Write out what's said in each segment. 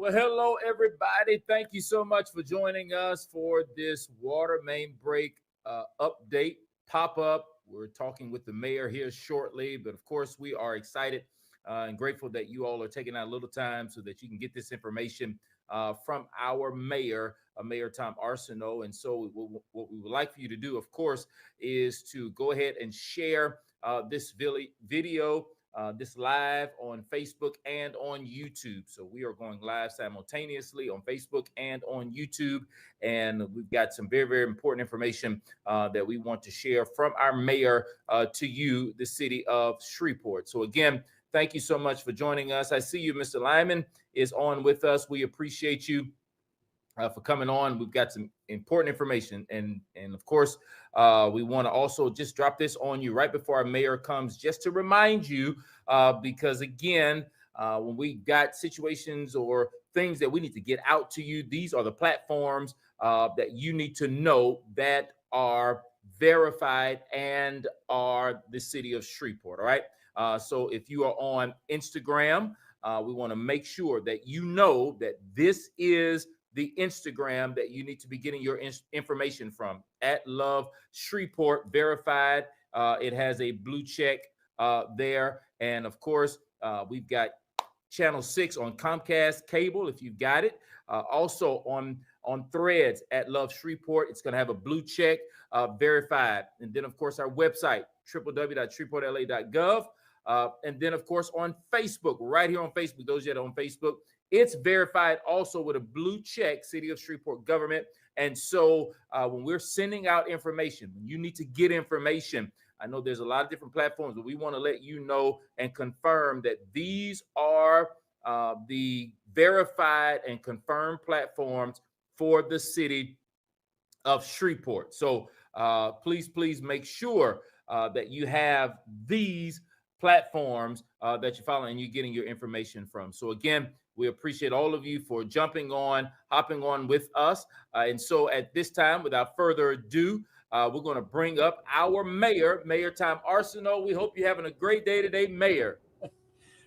Well, hello, everybody. Thank you so much for joining us for this water main break update pop up. We're talking with the mayor here shortly, but of course, we are excited and grateful that you all are taking out a little time so that you can get this information from our mayor, Mayor Tom Arceneaux. And so, what we would like for you to do, of course, is to go ahead and share this video this live on Facebook and on YouTube. So we are going live simultaneously on Facebook and on YouTube. And we've got some very, very important information that we want to share from our mayor to you, the city of Shreveport. So again, thank you so much for joining us. I see you, Mr. Lyman is on with us. We appreciate you for coming on. We've got some important information, and of course we want to also just drop this on you right before our mayor comes, just to remind you, because again, when we got situations or things that we need to get out to you, these are the platforms that you need to know that are verified and are the city of Shreveport. All right, so if you are on Instagram, we want to make sure that you know that this is the Instagram that you need to be getting your information from, at Love Shreveport Verified. It has a blue check there. And of course, we've got Channel 6 on Comcast Cable, if you've got it. Also on Threads at Love Shreveport, it's going to have a blue check, verified. And then, of course, our website, www.shreveportla.gov. And then, of course, on Facebook, right here on Facebook, those that are on Facebook, it's verified also with a blue check, City of Shreveport government. And so when we're sending out information, when you need to get information, I know there's a lot of different platforms, but we want to let you know and confirm that these are the verified and confirmed platforms for the city of Shreveport. So please make sure that you have these platforms that you're following and you're getting your information from. So again, we appreciate all of you for hopping on with us. And so at this time, without further ado, we're going to bring up our mayor, Mayor Tom Arceneaux. We hope you're having a great day today, Mayor.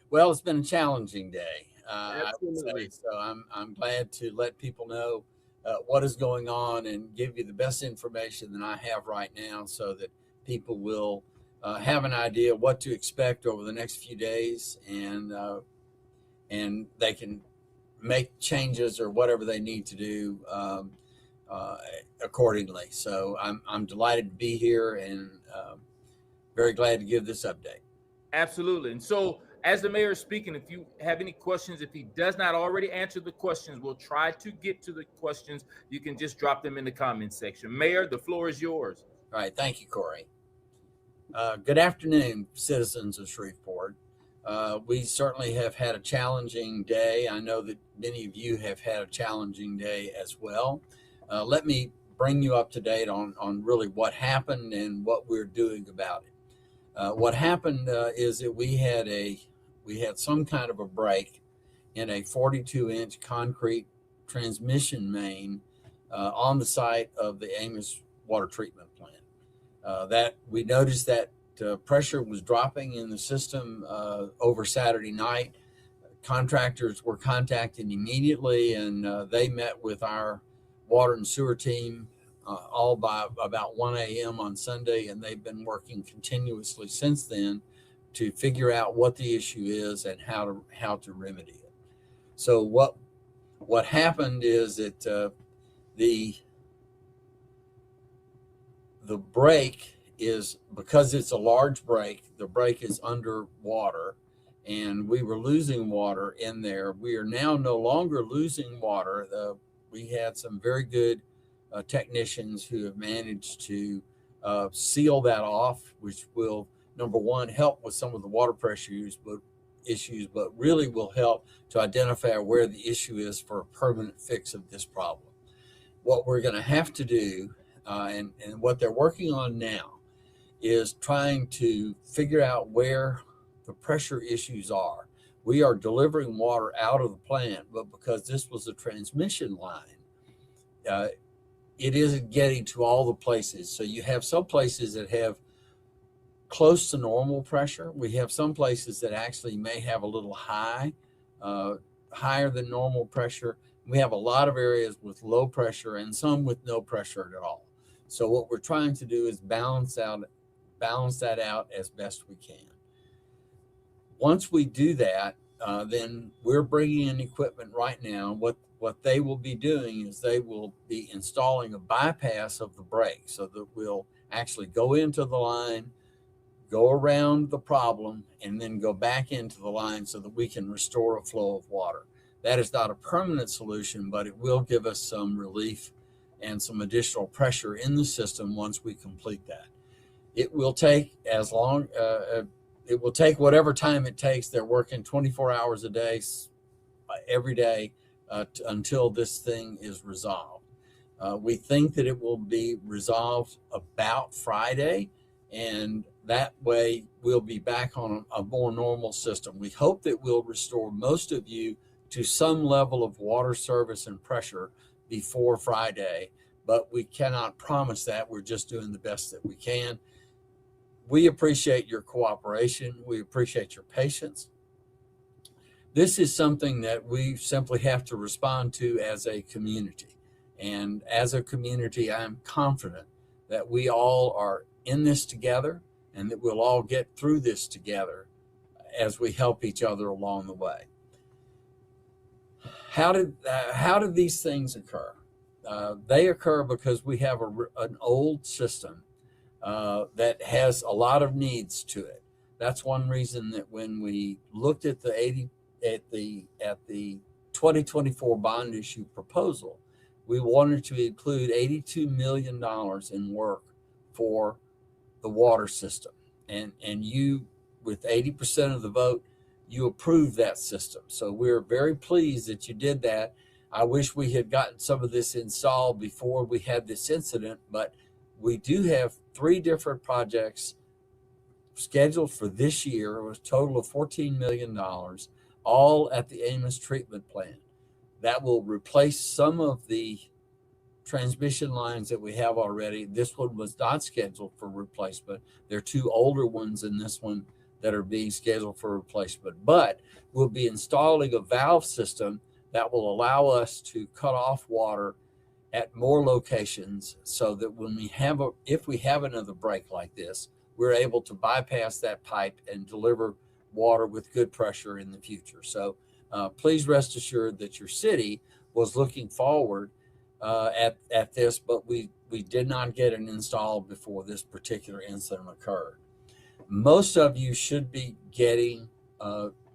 Well, it's been a challenging day. Absolutely. So I'm glad to let people know what is going on and give you the best information that I have right now, so that people will have an idea what to expect over the next few days, and they can make changes or whatever they need to do accordingly. So I'm delighted to be here, and very glad to give this update. Absolutely. And so as the mayor is speaking, if you have any questions, if he does not already answer the questions, we'll try to get to the questions. You can just drop them in the comment section. Mayor, the floor is yours. All right. Thank you, Corey. Good afternoon, citizens of Shreveport. We certainly have had a challenging day. I know that many of you have had a challenging day as well. Let me bring you up to date on really what happened and what we're doing about it. What happened is that we had some kind of a break in a 42-inch concrete transmission main on the site of the Amos water treatment plant. That we noticed that pressure was dropping in the system over Saturday night. Contractors were contacted immediately, and they met with our water and sewer team all by about 1 a.m. on Sunday, and they've been working continuously since then to figure out what the issue is and how to remedy it. So what happened is that the break is, because it's a large break, the break is underwater, and we were losing water in there. We are now no longer losing water. We had some very good technicians who have managed to seal that off, which will, number one, help with some of the water pressure issues, but really will help to identify where the issue is for a permanent fix of this problem. What we're going to have to do, and what they're working on now, is trying to figure out where the pressure issues are. We are delivering water out of the plant, but because this was a transmission line, it isn't getting to all the places. So you have some places that have close to normal pressure. We have some places that actually may have a little high higher than normal pressure. We have a lot of areas with low pressure and some with no pressure at all. So what we're trying to do is balance that out as best we can. Once we do that, then we're bringing in equipment right now. What they will be doing is they will be installing a bypass of the break so that we'll actually go into the line, go around the problem, and then go back into the line so that we can restore a flow of water. That is not a permanent solution, but it will give us some relief and some additional pressure in the system once we complete that. It will take it will take whatever time it takes. They're working 24 hours a day, every day, until this thing is resolved. We think that it will be resolved about Friday, and that way we'll be back on a more normal system. We hope that we'll restore most of you to some level of water service and pressure before Friday, but we cannot promise that. We're just doing the best that we can. We appreciate your cooperation. We appreciate your patience. This is something that we simply have to respond to as a community. And as a community, I'm confident that we all are in this together and that we'll all get through this together as we help each other along the way. How did these things occur? They occur because we have an old system that has a lot of needs to it. That's one reason that when we looked at the 2024 bond issue proposal, we wanted to include $82 million in work for the water system. And you, with 80% of the vote, you approved that system. So we're very pleased that you did that. I wish we had gotten some of this installed before we had this incident, but we do have 3 different projects scheduled for this year with a total of $14 million, all at the Amos treatment plant. That will replace some of the transmission lines that we have already. This one was not scheduled for replacement. There are 2 older ones in this one that are being scheduled for replacement, but we'll be installing a valve system that will allow us to cut off water at more locations so that when if we have another break like this, we're able to bypass that pipe and deliver water with good pressure in the future. So please rest assured that your city was looking forward at this, but we did not get it installed before this particular incident occurred. Most of you should be getting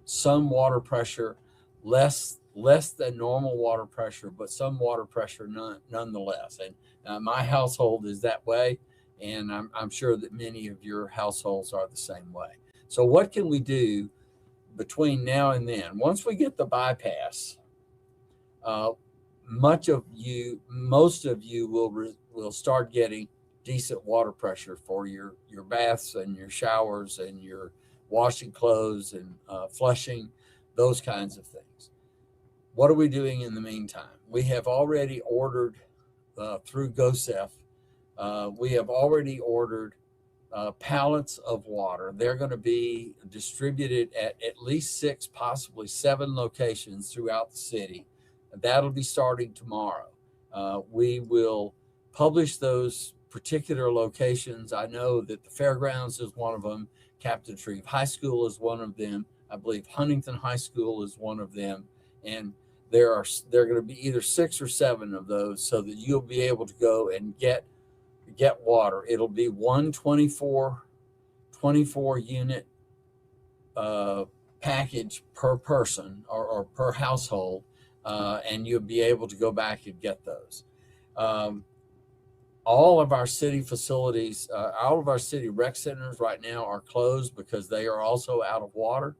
some water pressure, less than normal water pressure, but some water pressure nonetheless. And my household is that way, and I'm sure that many of your households are the same way. So what can we do between now and then? Once we get the bypass, most of you will start getting decent water pressure for your baths and your showers and your washing clothes and flushing, those kinds of things. What are we doing in the meantime? We have already ordered through GOSEF, we have already ordered pallets of water. They're going to be distributed at least 6, possibly 7 locations throughout the city. That'll be starting tomorrow. We will publish those particular locations. I know that the fairgrounds is one of them. Captain Shreve High School is one of them. I believe Huntington High School is one of them. And there are going to be either 6 or 7 of those so that you'll be able to go and get water. It'll be one 24 unit package per person or per household, and you'll be able to go back and get those. All of our city facilities, all of our city rec centers right now are closed because they are also out of water.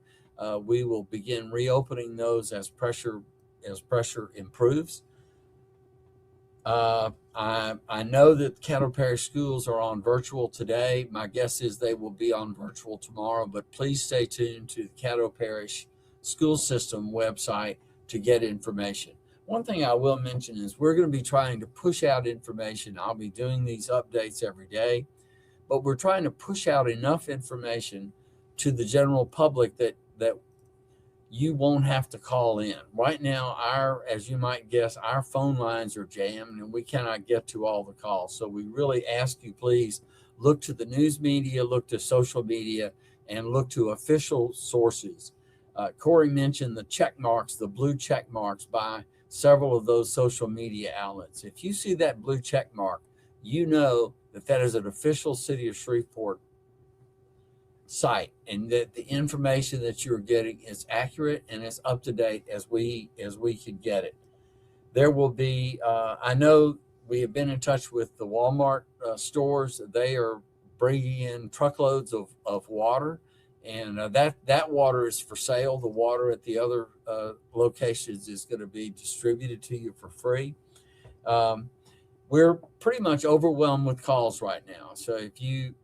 We will begin reopening those as pressure improves. I know that Caddo Parish schools are on virtual today. My guess is they will be on virtual tomorrow, but please stay tuned to the Caddo Parish school system website to get information. One thing I will mention is we're going to be trying to push out information. I'll be doing these updates every day, but we're trying to push out enough information to the general public that you won't have to call in. Right now, as you might guess, our phone lines are jammed and we cannot get to all the calls. So we really ask you, please look to the news media, look to social media, and look to official sources. Corey mentioned the check marks, the blue check marks by several of those social media outlets. If you see that blue check mark, you know that that is an official City of Shreveport site, and that the information that you're getting is accurate and as up to date as we can get it. There will be, I know we have been in touch with the Walmart stores. They are bringing in truckloads of water, and that water is for sale. The water at the other locations is going to be distributed to you for free. Um, we're pretty much overwhelmed with calls right now. So if you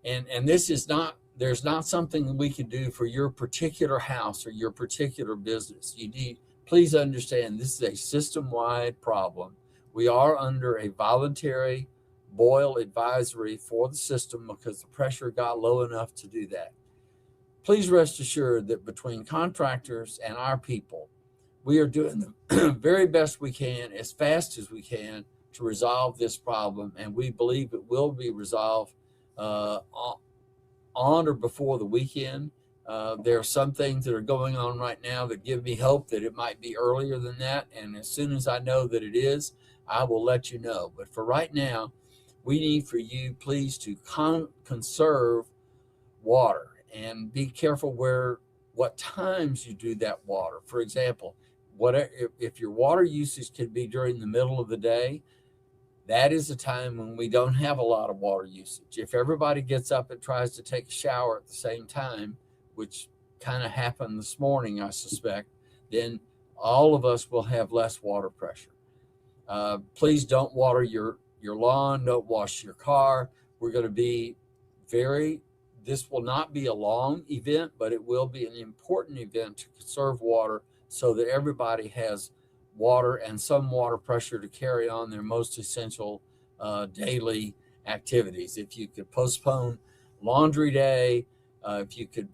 and this is not, there's not something we can do for your particular house or your particular business. You need, please understand, this is a system-wide problem. We are under a voluntary boil advisory for the system because the pressure got low enough to do that. Please rest assured that between contractors and our people, we are doing the very best we can, as fast as we can, to resolve this problem, and we believe it will be resolved on or before the weekend. There are some things that are going on right now that give me hope that it might be earlier than that, and as soon as I know that it is, I will let you know. But for right now, we need for you, please, to conserve water and be careful what times you do that water. For example, if your water usage can be during the middle of the day, that is a time when we don't have a lot of water usage. If everybody gets up and tries to take a shower at the same time, which kind of happened this morning, I suspect, then all of us will have less water pressure. Please don't water your lawn, don't wash your car. We're going to be this will not be a long event, but it will be an important event to conserve water so that everybody has water and some water pressure to carry on their most essential daily activities. If you could postpone laundry day, if you could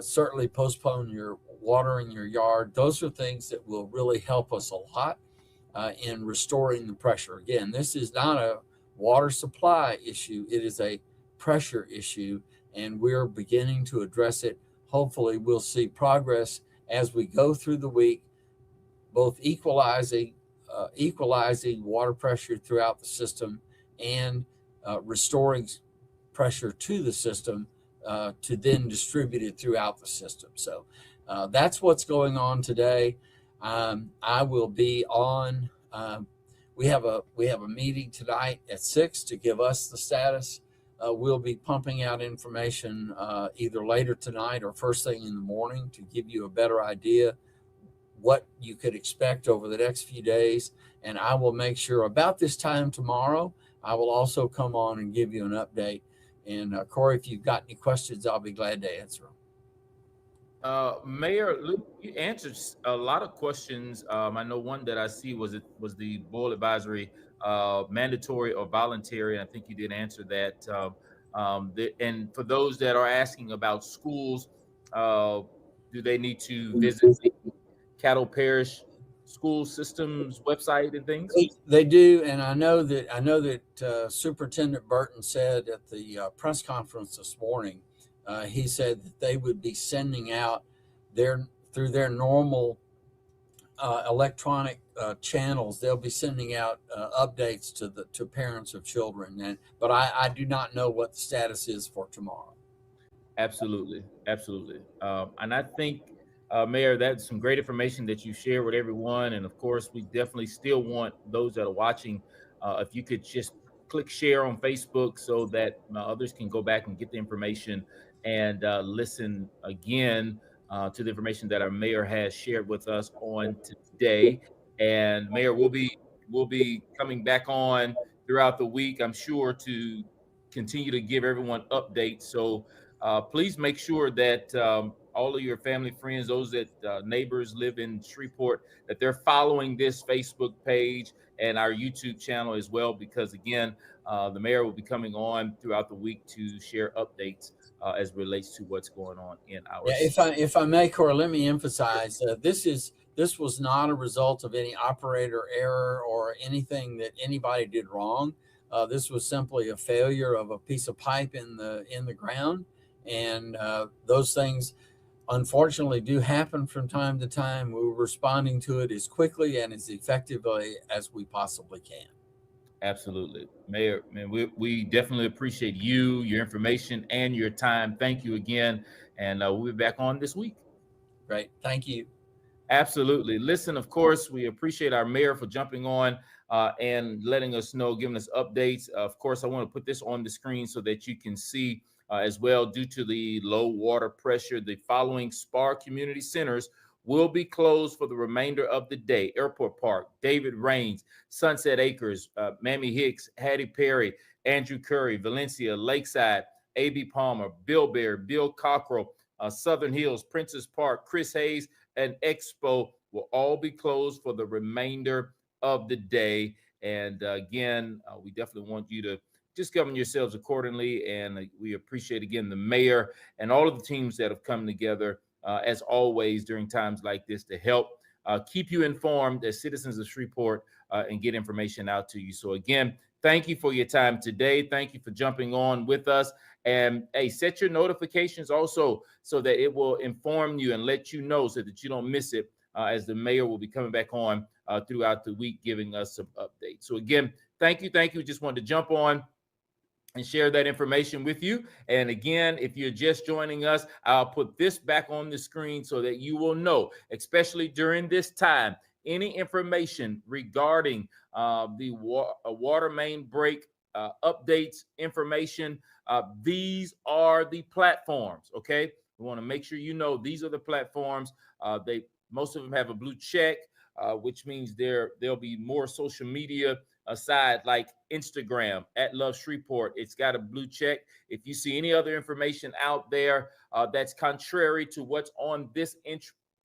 certainly postpone your watering your yard, those are things that will really help us a lot in restoring the pressure. Again, this is not a water supply issue, it is a pressure issue, and we're beginning to address it. Hopefully, we'll see progress as we go through the week, both equalizing water pressure throughout the system and restoring pressure to the system to then distribute it throughout the system. So that's what's going on today. I will be on. We have a meeting tonight at 6 to give us the status. We'll be pumping out information either later tonight or first thing in the morning to give you a better idea what you could expect over the next few days. And I will make sure about this time tomorrow, I will also come on and give you an update. And Corey, if you've got any questions, I'll be glad to answer them. Mayor Luke, you answered a lot of questions. I know one that I see was the board advisory mandatory or voluntary. I think you did answer that. And for those that are asking about schools, do they need to visit the Cattle Parish school systems website and things? They do, and I know that Superintendent Burton said at the press conference this morning. He said that they would be sending out through their normal electronic channels. They'll be sending out updates to parents of children, but I do not know what the status is for tomorrow. Absolutely, absolutely. And I think, Mayor, that's some great information that you share with everyone. And of course, we definitely still want those that are watching, if you could just click share on Facebook so that others can go back and get the information and listen again to the information that our mayor has shared with us on today. And Mayor, we'll be coming back on throughout the week, I'm sure, to continue to give everyone updates. So please make sure that all of your family, friends, those that neighbors live in Shreveport, that they're following this Facebook page and our YouTube channel as well, because again, the mayor will be coming on throughout the week to share updates as relates to what's going on in our Yeah, city. if I may, Cora, let me emphasize this was not a result of any operator error or anything that anybody did wrong. This was simply a failure of a piece of pipe in the ground, and those things unfortunately do happen from time to time. We're responding to it as quickly and as effectively as we possibly can. Absolutely. Mayor, man, we definitely appreciate you, your information, and your time. Thank you again. And we'll be back on this week. Great. Thank you. Absolutely. Listen, of course, we appreciate our mayor for jumping on and letting us know, giving us updates. Of course, I want to put this on the screen so that you can see as well. Due to the low water pressure, the following SPAR community centers will be closed for the remainder of the day: Airport Park, David Raines, Sunset Acres, Mammy Hicks, Hattie Perry, Andrew Curry, Valencia, Lakeside, A.B. Palmer, Bill Bear, Bill Cockrell, Southern Hills, Princess Park, Chris Hayes, and Expo will all be closed for the remainder of the day. And again, we definitely want you to just govern yourselves accordingly. And we appreciate, again, the mayor and all of the teams that have come together, as always, during times like this to help keep you informed as citizens of Shreveport and get information out to you. So, again, thank you for your time today. Thank you for jumping on with us. And hey, set your notifications also so that it will inform you and let you know so that you don't miss it, as the mayor will be coming back on throughout the week giving us some updates. So again, thank you. Thank you. Just wanted to jump on and share that information with you. And again, if you're just joining us, I'll put this back on the screen so that you will know, especially during this time, any information regarding the water main break updates, information. These are the platforms. Okay, we want to make sure you know these are the platforms. Most of them have a blue check, which means there'll be more social media aside, like Instagram at Love Shreveport. It's got a blue check. If you see any other information out there that's contrary to what's on this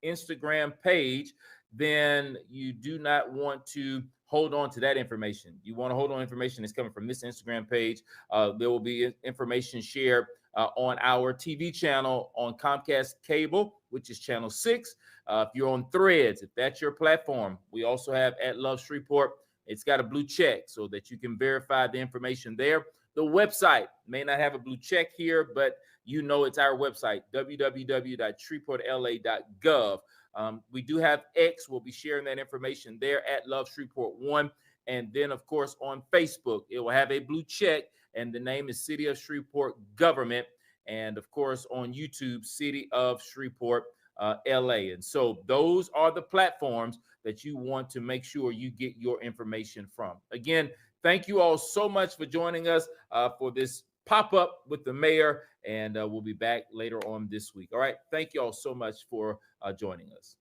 Instagram page, then you do not want to hold on to that information. You want to hold on to information that's coming from this Instagram page. There will be information shared on our TV channel on Comcast Cable, which is channel 6. If you're on Threads, if that's your platform, we also have at Love Shreveport. It's got a blue check so that you can verify the information there. The website may not have a blue check here, but you know it's our website, www.shreveportla.gov. We do have X. We'll be sharing that information there at Love Shreveport 1. And then, of course, on Facebook, it will have a blue check, and the name is City of Shreveport Government. And, of course, on YouTube, City of Shreveport, LA. And so those are the platforms that you want to make sure you get your information from. Again, thank you all so much for joining us for this pop-up with the mayor, and we'll be back later on this week. All right. Thank you all so much for joining us.